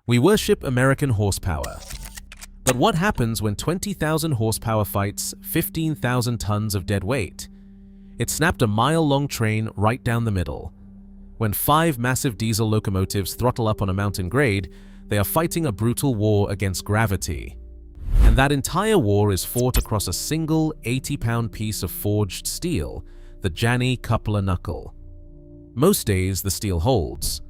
We worship American horsepower. But what happens when 20,000 horsepower fights 15,000 tons of dead weight? It snapped a mile-long train right down the middle. When 5 massive diesel locomotives throttle up on a mountain grade, they are fighting a brutal war against gravity. And that entire war is fought across a single 80-pound piece of forged steel, the Janney coupler knuckle. Most days, the steel holds.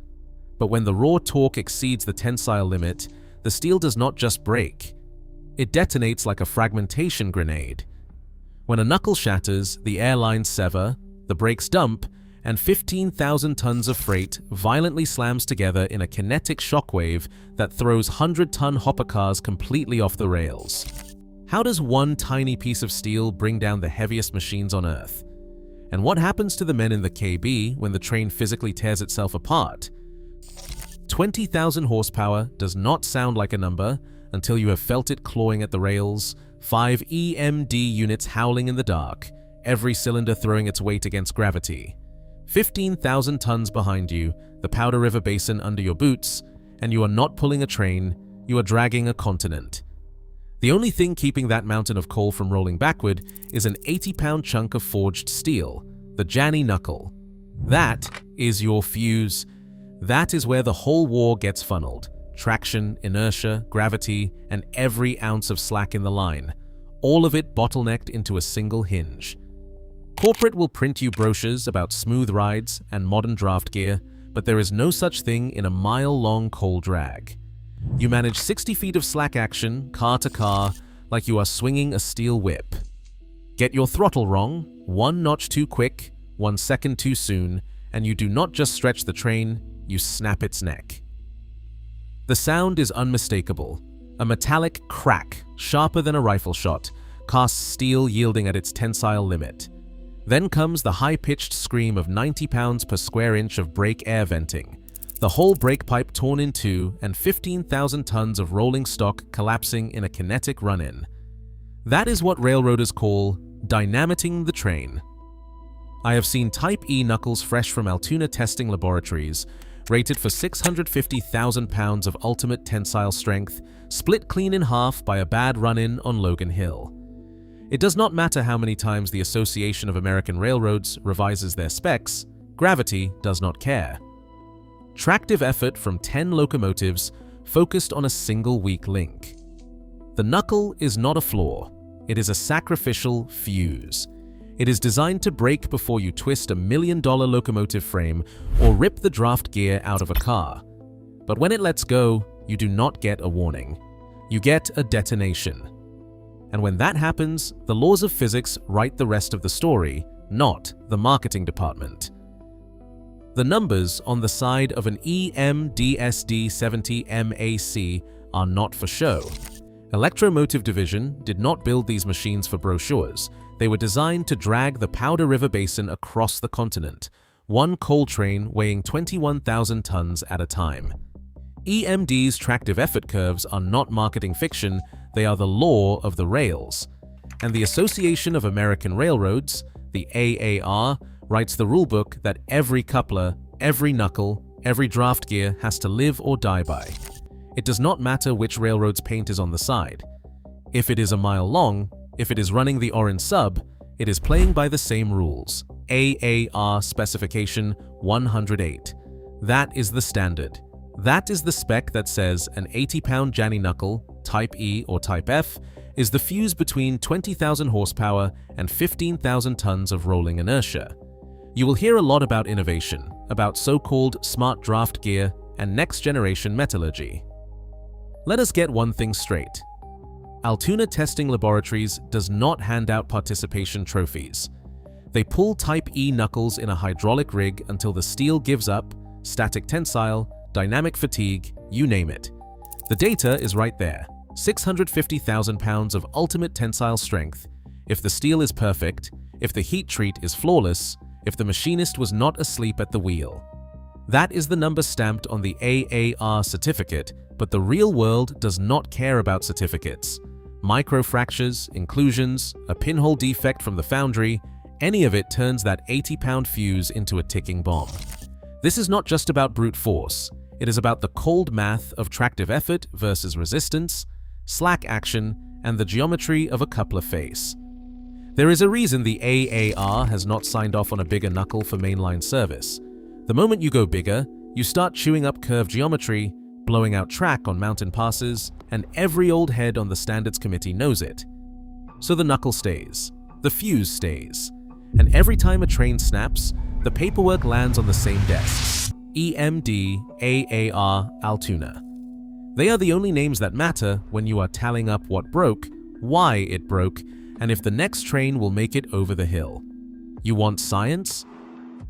But when the raw torque exceeds the tensile limit, the steel does not just break. It detonates like a fragmentation grenade. When a knuckle shatters, the air lines sever, the brakes dump, and 15,000 tons of freight violently slams together in a kinetic shockwave that throws 100-ton hopper cars completely off the rails. How does one tiny piece of steel bring down the heaviest machines on Earth? And what happens to the men in the KB when the train physically tears itself apart? 20,000 horsepower does not sound like a number until you have felt it clawing at the rails, 5 EMD units howling in the dark, every cylinder throwing its weight against gravity. 15,000 tons behind you, the Powder River Basin under your boots, and you are not pulling a train, you are dragging a continent. The only thing keeping that mountain of coal from rolling backward is an 80-pound chunk of forged steel, the Janney knuckle. That is your fuse. That is where the whole war gets funneled. Traction, inertia, gravity, and every ounce of slack in the line. All of it bottlenecked into a single hinge. Corporate will print you brochures about smooth rides and modern draft gear, but there is no such thing in a mile-long coal drag. You manage 60 feet of slack action, car to car, like you are swinging a steel whip. Get your throttle wrong, 1 notch too quick, 1 second too soon, and you do not just stretch the train, you snap its neck. The sound is unmistakable. A metallic crack, sharper than a rifle shot, casts steel yielding at its tensile limit. Then comes the high-pitched scream of 90 pounds per square inch of brake air venting, the whole brake pipe torn in two and 15,000 tons of rolling stock collapsing in a kinetic run-in. That is what railroaders call dynamiting the train. I have seen Type E knuckles fresh from Altoona testing laboratories, rated for 650,000 pounds of ultimate tensile strength, split clean in half by a bad run-in on Logan Hill. It does not matter how many times the Association of American Railroads revises their specs, gravity does not care. Tractive effort from 10 locomotives focused on a single weak link. The knuckle is not a flaw, it is a sacrificial fuse. It is designed to break before you twist $1 million locomotive frame or rip the draft gear out of a car. But when it lets go, you do not get a warning. You get a detonation. And when that happens, the laws of physics write the rest of the story, not the marketing department. The numbers on the side of an EMDSD-70 MAC are not for show. Electromotive Division did not build these machines for brochures. They were designed to drag the Powder River Basin across the continent, one coal train weighing 21,000 tons at a time. EMD's tractive effort curves are not marketing fiction, they are the law of the rails. And the Association of American Railroads, the AAR, writes the rulebook that every coupler, every knuckle, every draft gear has to live or die by. It does not matter which railroad's paint is on the side. If it is a mile long, if it is running the orange sub, it is playing by the same rules. AAR specification 108. That is the standard. That is the spec that says an 80-pound Janney knuckle, Type E or Type F, is the fuse between 20,000 horsepower and 15,000 tons of rolling inertia. You will hear a lot about innovation, about so-called smart draft gear and next-generation metallurgy. Let us get one thing straight. Altoona Testing Laboratories does not hand out participation trophies. They pull Type E knuckles in a hydraulic rig until the steel gives up, static tensile, dynamic fatigue, you name it. The data is right there. 650,000 pounds of ultimate tensile strength. If the steel is perfect, if the heat treat is flawless, if the machinist was not asleep at the wheel. That is the number stamped on the AAR certificate, but the real world does not care about certificates. Microfractures, inclusions, a pinhole defect from the foundry, any of it turns that 80-pound fuse into a ticking bomb. This is not just about brute force. It is about the cold math of tractive effort versus resistance, slack action, and the geometry of a coupler face. There is a reason the AAR has not signed off on a bigger knuckle for mainline service. The moment you go bigger, you start chewing up curve geometry, blowing out track on mountain passes, and every old head on the standards committee knows it. So the knuckle stays, the fuse stays, and every time a train snaps, the paperwork lands on the same desks: EMD, AAR, Altoona. They are the only names that matter when you are tallying up what broke, why it broke, and if the next train will make it over the hill. You want science?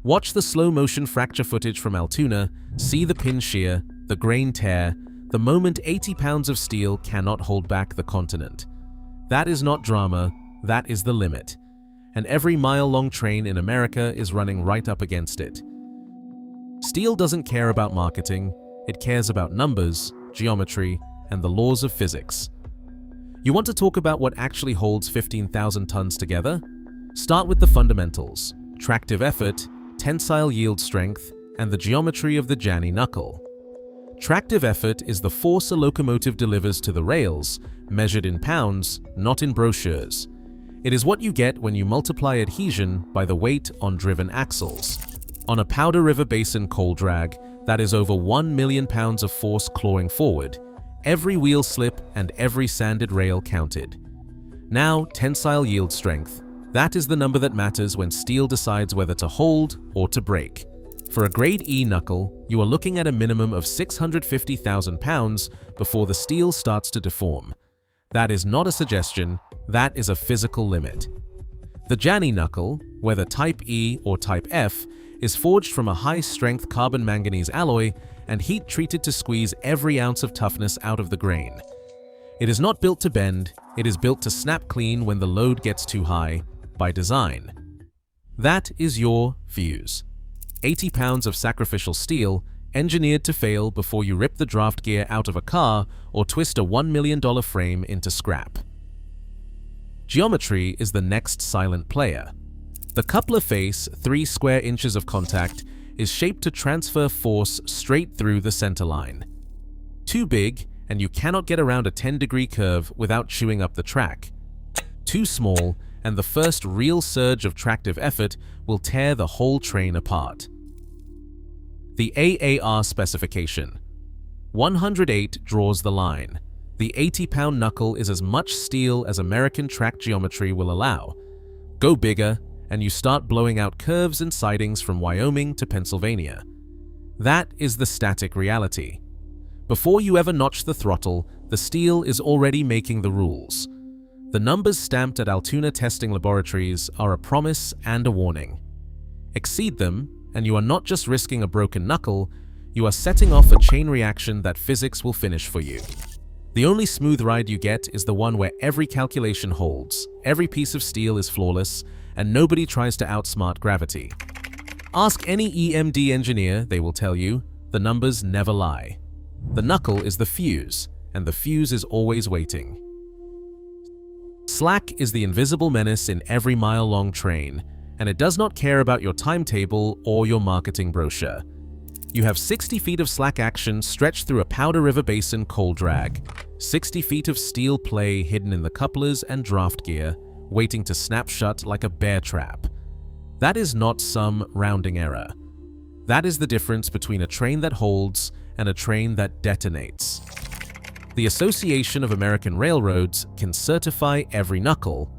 Watch the slow-motion fracture footage from Altoona, see the pin shear, the grain tear, the moment 80 pounds of steel cannot hold back the continent. That is not drama, that is the limit. And every mile-long train in America is running right up against it. Steel doesn't care about marketing, it cares about numbers, geometry, and the laws of physics. You want to talk about what actually holds 15,000 tons together? Start with the fundamentals: tractive effort, tensile yield strength, and the geometry of the Janney knuckle. Tractive effort is the force a locomotive delivers to the rails, measured in pounds, not in brochures. It is what you get when you multiply adhesion by the weight on driven axles. On a Powder River Basin coal drag, that is over 1 million pounds of force clawing forward. Every wheel slip and every sanded rail counted. Now, tensile yield strength. That is the number that matters when steel decides whether to hold or to break. For a grade E knuckle, you are looking at a minimum of 650,000 pounds before the steel starts to deform. That is not a suggestion, that is a physical limit. The Janney knuckle, whether Type E or Type F, is forged from a high-strength carbon-manganese alloy and heat-treated to squeeze every ounce of toughness out of the grain. It is not built to bend, it is built to snap clean when the load gets too high, by design. That is your fuse. 80 pounds of sacrificial steel, engineered to fail before you rip the draft gear out of a car or twist a $1 million frame into scrap. Geometry is the next silent player. The coupler face, 3 square inches of contact, is shaped to transfer force straight through the center line. Too big, and you cannot get around a 10-degree curve without chewing up the track. Too small, and the first real surge of tractive effort will tear the whole train apart. The AAR specification. 108 draws the line. The 80-pound knuckle is as much steel as American track geometry will allow. Go bigger, and you start blowing out curves and sidings from Wyoming to Pennsylvania. That is the static reality. Before you ever notch the throttle, the steel is already making the rules. The numbers stamped at Altoona testing laboratories are a promise and a warning. Exceed them, and you are not just risking a broken knuckle, you are setting off a chain reaction that physics will finish for you. The only smooth ride you get is the one where every calculation holds, every piece of steel is flawless, and nobody tries to outsmart gravity. Ask any EMD engineer, they will tell you, the numbers never lie. The knuckle is the fuse, and the fuse is always waiting. Slack is the invisible menace in every mile-long train, and it does not care about your timetable or your marketing brochure. You have 60 feet of slack action stretched through a Powder River Basin coal drag, 60 feet of steel play hidden in the couplers and draft gear, waiting to snap shut like a bear trap. That is not some rounding error. That is the difference between a train that holds and a train that detonates. The Association of American Railroads can certify every knuckle.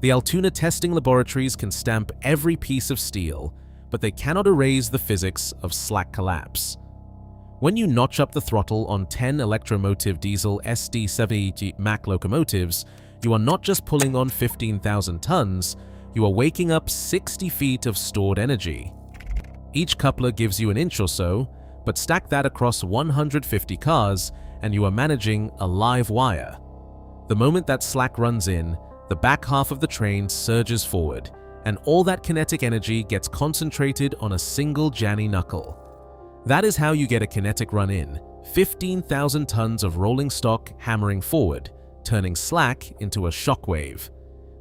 The Altoona testing laboratories can stamp every piece of steel, but they cannot erase the physics of slack collapse. When you notch up the throttle on 10 electromotive diesel SD70 Mack locomotives, you are not just pulling on 15,000 tons, you are waking up 60 feet of stored energy. Each coupler gives you an inch or so, but stack that across 150 cars, and you are managing a live wire. The moment that slack runs in, the back half of the train surges forward, and all that kinetic energy gets concentrated on a single Janney knuckle. That is how you get a kinetic run-in, 15,000 tons of rolling stock hammering forward, turning slack into a shockwave.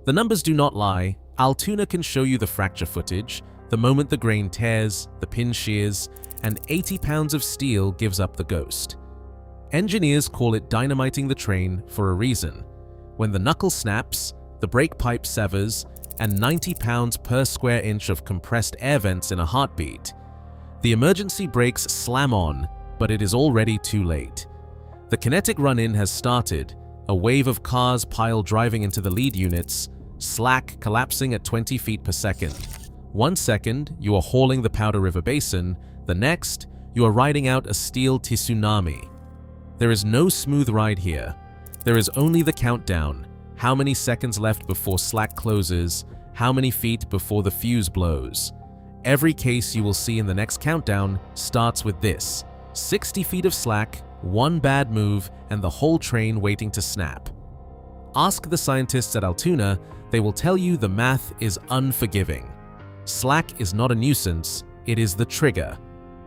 The numbers do not lie. Altoona can show you the fracture footage, the moment the grain tears, the pin shears, and 80 pounds of steel gives up the ghost. Engineers call it dynamiting the train for a reason. When the knuckle snaps, the brake pipe severs, and 90 pounds per square inch of compressed air vents in a heartbeat. The emergency brakes slam on, but it is already too late. The kinetic run-in has started, a wave of cars pile driving into the lead units, slack collapsing at 20 feet per second. 1 second, you are hauling the Powder River Basin, the next, you are riding out a steel tsunami. There is no smooth ride here. There is only the countdown. How many seconds left before slack closes? How many feet before the fuse blows? Every case you will see in the next countdown starts with this: 60 feet of slack, one bad move, and the whole train waiting to snap. Ask the scientists at Altoona, they will tell you the math is unforgiving. Slack is not a nuisance, it is the trigger.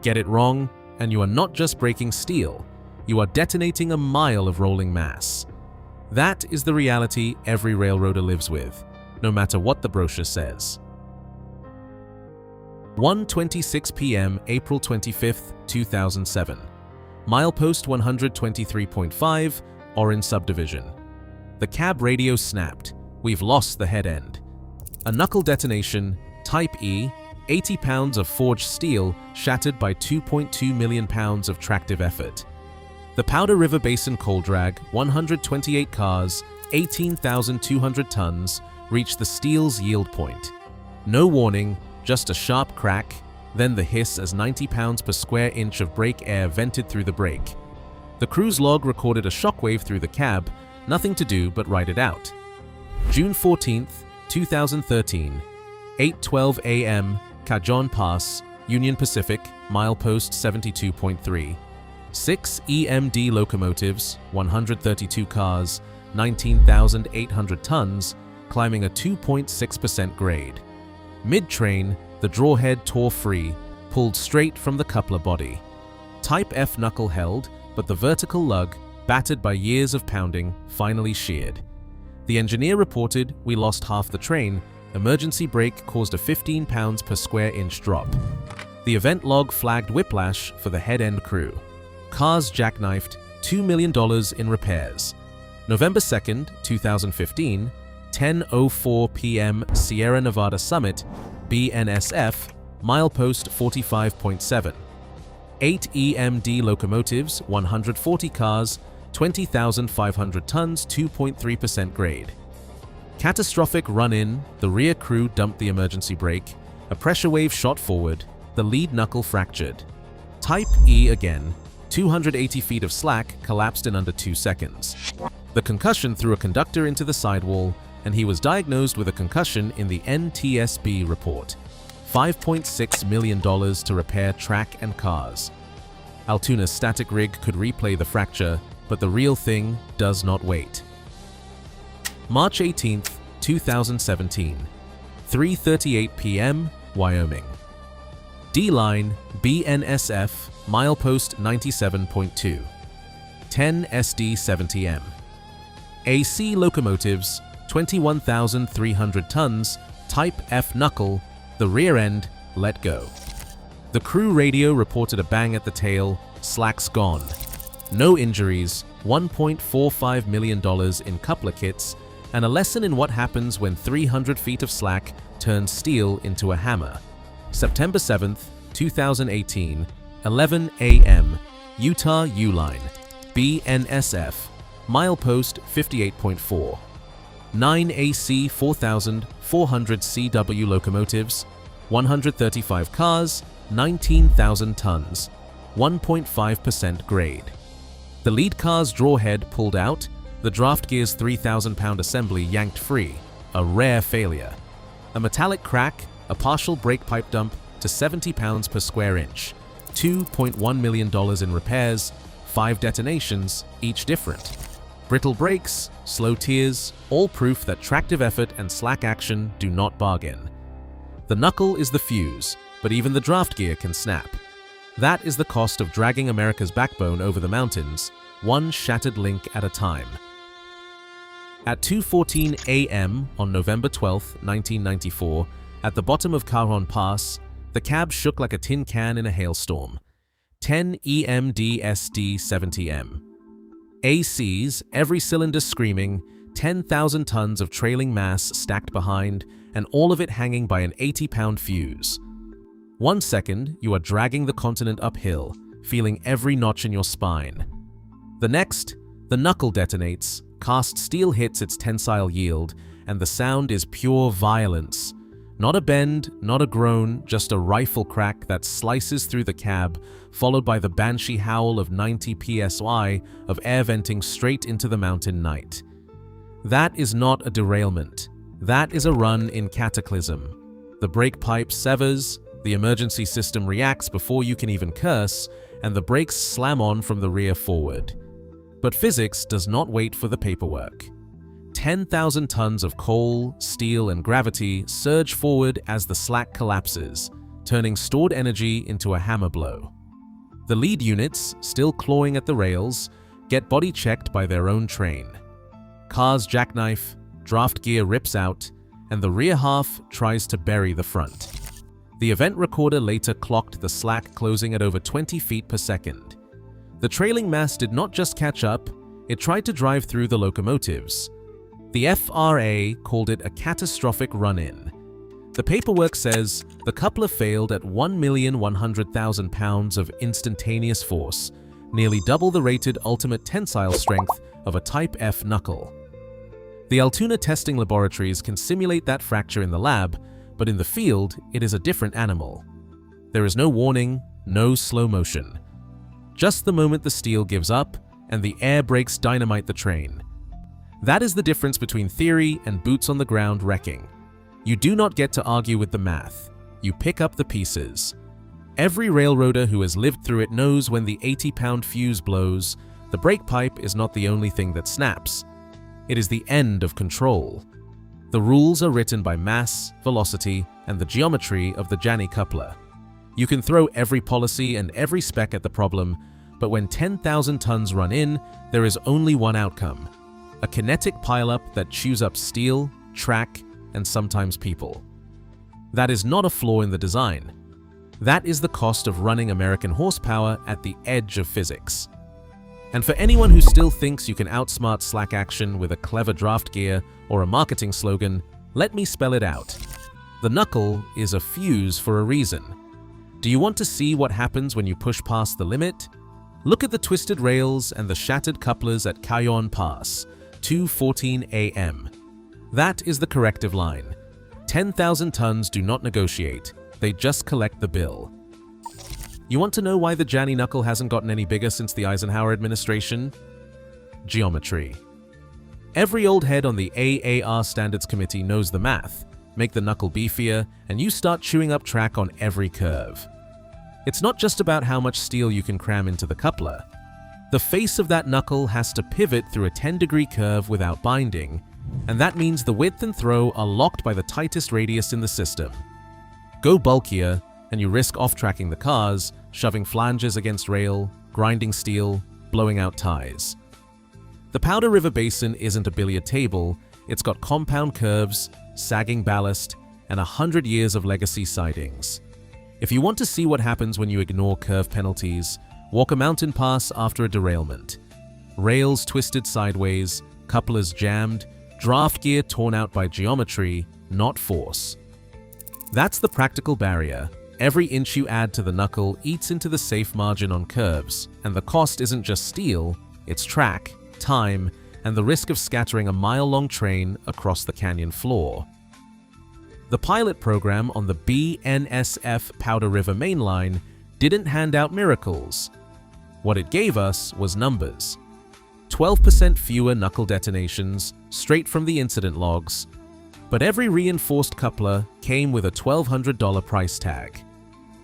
Get it wrong, and you are not just breaking steel, you are detonating a mile of rolling mass. That is the reality every railroader lives with, no matter what the brochure says. 1:26 p.m. April 25, 2007. Milepost 123.5, Orange Subdivision. The cab radio snapped. We've lost the head end. A knuckle detonation, Type E, 80 pounds of forged steel shattered by 2.2 million pounds of tractive effort. The Powder River Basin coal drag, 128 cars, 18,200 tons, reached the steel's yield point. No warning, just a sharp crack, then the hiss as 90 pounds per square inch of brake air vented through the brake. The crew's log recorded a shockwave through the cab, nothing to do but ride it out. June 14, 2013, 8:12 a.m., Cajon Pass, Union Pacific, milepost 72.3. 6 EMD locomotives, 132 cars, 19,800 tons, climbing a 2.6% grade. Mid-train, the drawhead tore free, pulled straight from the coupler body. Type F knuckle held, but the vertical lug, battered by years of pounding, finally sheared. The engineer reported, "We lost half the train. Emergency brake caused a 15 pounds per square inch drop." The event log flagged whiplash for the head-end crew. Cars jackknifed, $2 million in repairs. November 2, 2015, 10:04 p.m. Sierra Nevada Summit, BNSF, milepost 45.7. 8 EMD locomotives, 140 cars, 20,500 tons, 2.3% grade. Catastrophic run-in, the rear crew dumped the emergency brake, a pressure wave shot forward, the lead knuckle fractured. Type E again, 280 feet of slack collapsed in under 2 seconds. The concussion threw a conductor into the sidewall, and he was diagnosed with a concussion in the NTSB report. $5.6 million to repair track and cars. Altoona's static rig could replay the fracture, but the real thing does not wait. March 18, 2017, 3:38 p.m., Wyoming. D-Line, BNSF, milepost 97.2. 10 SD70M. AC locomotives, 21,300 tons, Type F knuckle, the rear end, let go. The crew radio reported a bang at the tail, slacks gone. No injuries, $1.45 million in coupler kits, and a lesson in what happens when 300 feet of slack turns steel into a hammer. September 7, 2018, 11 a.m., Utah U-Line, BNSF, milepost 58.4. 9 AC 4,400 CW locomotives, 135 cars, 19,000 tons, 1.5% grade. The lead car's drawhead pulled out, the draft gear's 3,000-pound assembly yanked free, a rare failure. A metallic crack, a partial brake pipe dump to 70 pounds per square inch, $2.1 million in repairs, 5 detonations, each different. Brittle brakes, slow tears, all proof that tractive effort and slack action do not bargain. The knuckle is the fuse, but even the draft gear can snap. That is the cost of dragging America's backbone over the mountains, one shattered link at a time. At 2:14 a.m. on November 12, 1994, at the bottom of Cajon Pass, the cab shook like a tin can in a hailstorm. 10 EMDSD 70M. ACs, every cylinder screaming, 10,000 tons of trailing mass stacked behind, and all of it hanging by an 80-pound fuse. 1 second, you are dragging the continent uphill, feeling every notch in your spine. The next, the knuckle detonates, cast steel hits its tensile yield, and the sound is pure violence. Not a bend, not a groan, just a rifle crack that slices through the cab, followed by the banshee howl of 90 psi of air venting straight into the mountain night. That is not a derailment. That is a run in cataclysm. The brake pipe severs, the emergency system reacts before you can even curse, and the brakes slam on from the rear forward. But physics does not wait for the paperwork. 10,000 tons of coal, steel, and gravity surge forward as the slack collapses, turning stored energy into a hammer blow. The lead units, still clawing at the rails, get body checked by their own train. Cars jackknife, draft gear rips out, and the rear half tries to bury the front. The event recorder later clocked the slack closing at over 20 feet per second. The trailing mass did not just catch up, it tried to drive through the locomotives. The FRA called it a catastrophic run-in. The paperwork says the coupler failed at 1,100,000 pounds of instantaneous force, nearly double the rated ultimate tensile strength of a Type F knuckle. The Altoona testing laboratories can simulate that fracture in the lab, but in the field, it is a different animal. There is no warning, no slow motion. Just the moment the steel gives up, and the air brakes dynamite the train. That is the difference between theory and boots on the ground wrecking. You do not get to argue with the math. You pick up the pieces. Every railroader who has lived through it knows when the 80-pound fuse blows, the brake pipe is not the only thing that snaps. It is the end of control. The rules are written by mass, velocity, and the geometry of the Janney coupler. You can throw every policy and every spec at the problem, but when 10,000 tons run in, there is only one outcome: a kinetic pileup that chews up steel, track, and sometimes people. That is not a flaw in the design. That is the cost of running American horsepower at the edge of physics. And for anyone who still thinks you can outsmart slack action with a clever draft gear or a marketing slogan, let me spell it out. The knuckle is a fuse for a reason. Do you want to see what happens when you push past the limit? Look at the twisted rails and the shattered couplers at Cajon Pass, 2:14 a.m. That is the corrective line. 10,000 tons do not negotiate, they just collect the bill. You want to know why the Janney knuckle hasn't gotten any bigger since the Eisenhower administration? Geometry. Every old head on the AAR Standards Committee knows the math. Make the knuckle beefier, and you start chewing up track on every curve. It's not just about how much steel you can cram into the coupler. The face of that knuckle has to pivot through a 10-degree curve without binding, and that means the width and throw are locked by the tightest radius in the system. Go bulkier, and you risk off-tracking the cars, shoving flanges against rail, grinding steel, blowing out ties. The Powder River Basin isn't a billiard table, it's got compound curves, sagging ballast, and 100 years of legacy sidings. If you want to see what happens when you ignore curve penalties, walk a mountain pass after a derailment. Rails twisted sideways, couplers jammed, draft gear torn out by geometry, not force. That's the practical barrier. Every inch you add to the knuckle eats into the safe margin on curves, and the cost isn't just steel, it's track, time, and the risk of scattering a mile-long train across the canyon floor. The pilot program on the BNSF Powder River Main Line didn't hand out miracles. What it gave us was numbers. 12% fewer knuckle detonations, straight from the incident logs, but every reinforced coupler came with a $1,200 price tag.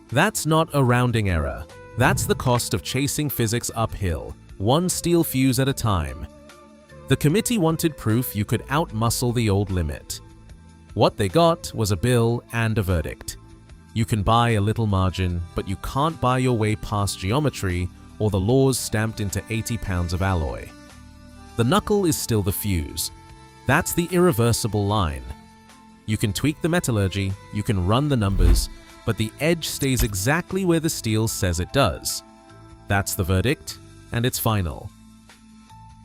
That's not a rounding error. That's the cost of chasing physics uphill, one steel fuse at a time. The committee wanted proof you could outmuscle the old limit. What they got was a bill and a verdict. You can buy a little margin, but you can't buy your way past geometry or the laws stamped into 80 pounds of alloy. The knuckle is still the fuse. That's the irreversible line. You can tweak the metallurgy, you can run the numbers, but the edge stays exactly where the steel says it does. That's the verdict, and it's final.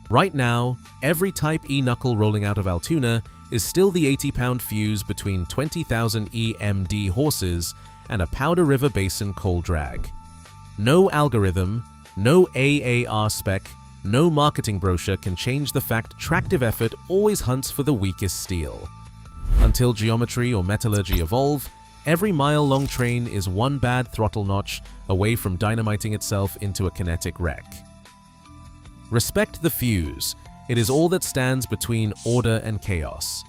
Right now, every Type E knuckle rolling out of Altoona is still the 80-pound fuse between 20,000 EMD horses and a Powder River Basin coal drag. No algorithm, no AAR spec, no marketing brochure can change the fact tractive effort always hunts for the weakest steel. Until geometry or metallurgy evolve, every mile-long train is one bad throttle notch away from dynamiting itself into a kinetic wreck. Respect the fuse. It is all that stands between order and chaos.